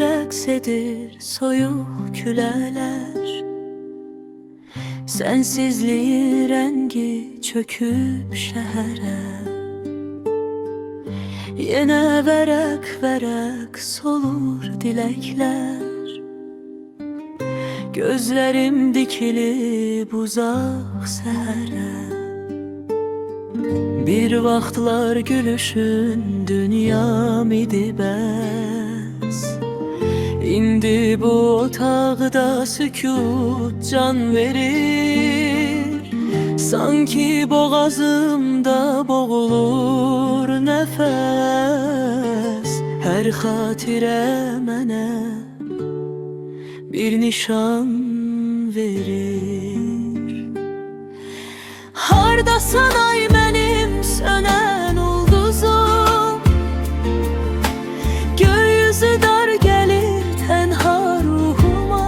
rəqs edir soyuq külələr. Sənsizliyin rəngi çöküb şəhərə. Yenə vərəq solur diləklər. Gözlərim dikilib uzaq səhərə. Bir vaxtlar gülüşün dünyam idi bəs. İndi bu otaqda sükut can verir. Sanki boğazımda boğulur nəfəs. Hər xatirə mənə bir nişan verir. Hardasan ay mənim sönən ulduzum? Gökyüzü dar gəlir tənha ruhuma.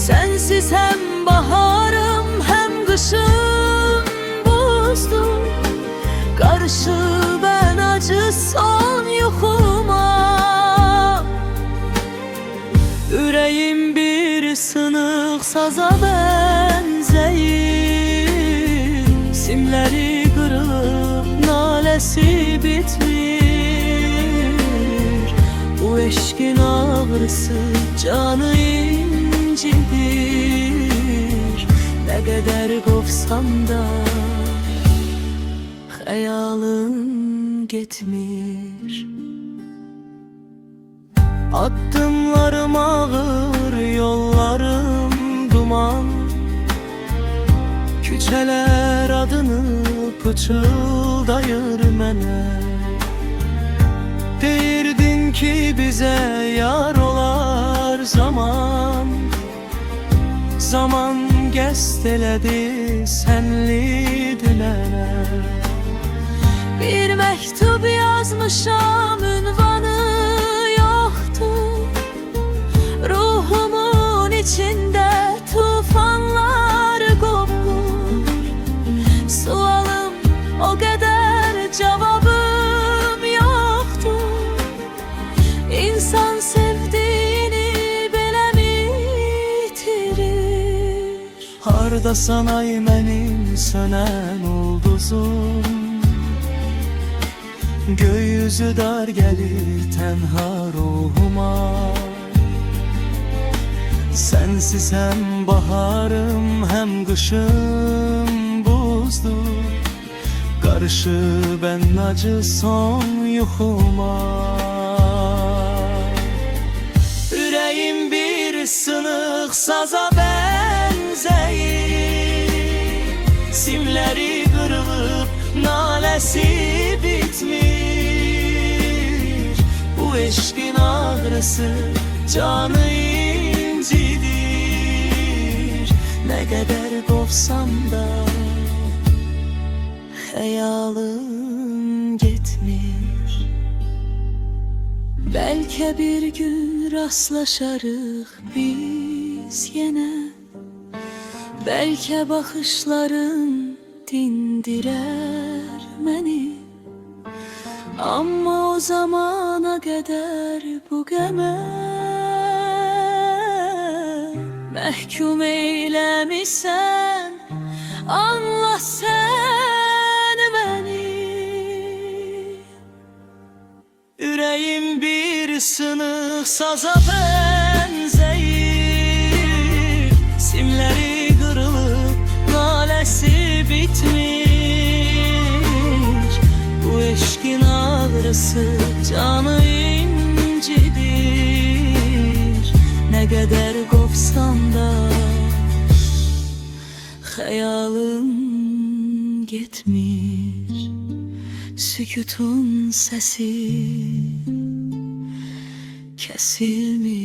Sənsiz həm baharım, həm qışım buzdur. Qarışıb ən acı son yuxuma. Ürəyim bir sınıq saza bənzəyir. Simləri qırılıb, naləsi bitmir. Bu eşqin ağrısı canı incidir. Nə qədər qovsam da xəyalım getmir. Addımlarım ağır, yollarım duman. Küçələr adını pıçıldayır mənə. Deyirdin ki bizə yar olar zaman. Zaman qəsd elədi sənli dilərə. Bir məktub yazmışam, ünvanı ruhumun içində tufanlar qopur. Sualım o qədər, cavabım yoxdur. İnsan sevdiğini belə mi itirir? Hardasan ay mənim sönən ulduzum? Gökyüzü dar gəlir tənha ruhuma. Sənsiz həm baharım, həm qışım buzdur. Qarışıb ən acı son yuxuma. Ürəyim bir sınıq saza bənzəyir. Simləri qırılıb, naləsi bitmir. Bu eşqin ağrısı canı incidir. Nə qədər qovsam da xəyalım getmir. Bəlkə bir gün rastlaşarıq biz yenə. Bəlkə baxışların dindirər məni. Amma o zamana qədər bu qəmə məhkum eyləmisən. Anla sən məni. Ürəyim bir sınıq saza bənzəyir. Simləri qırılıb, naləsi bitmir. Bu eşqin ağrısı canı incidir. Nə qədər qovsam da xəyalım getmir. Sükutun səsi kəsilmir.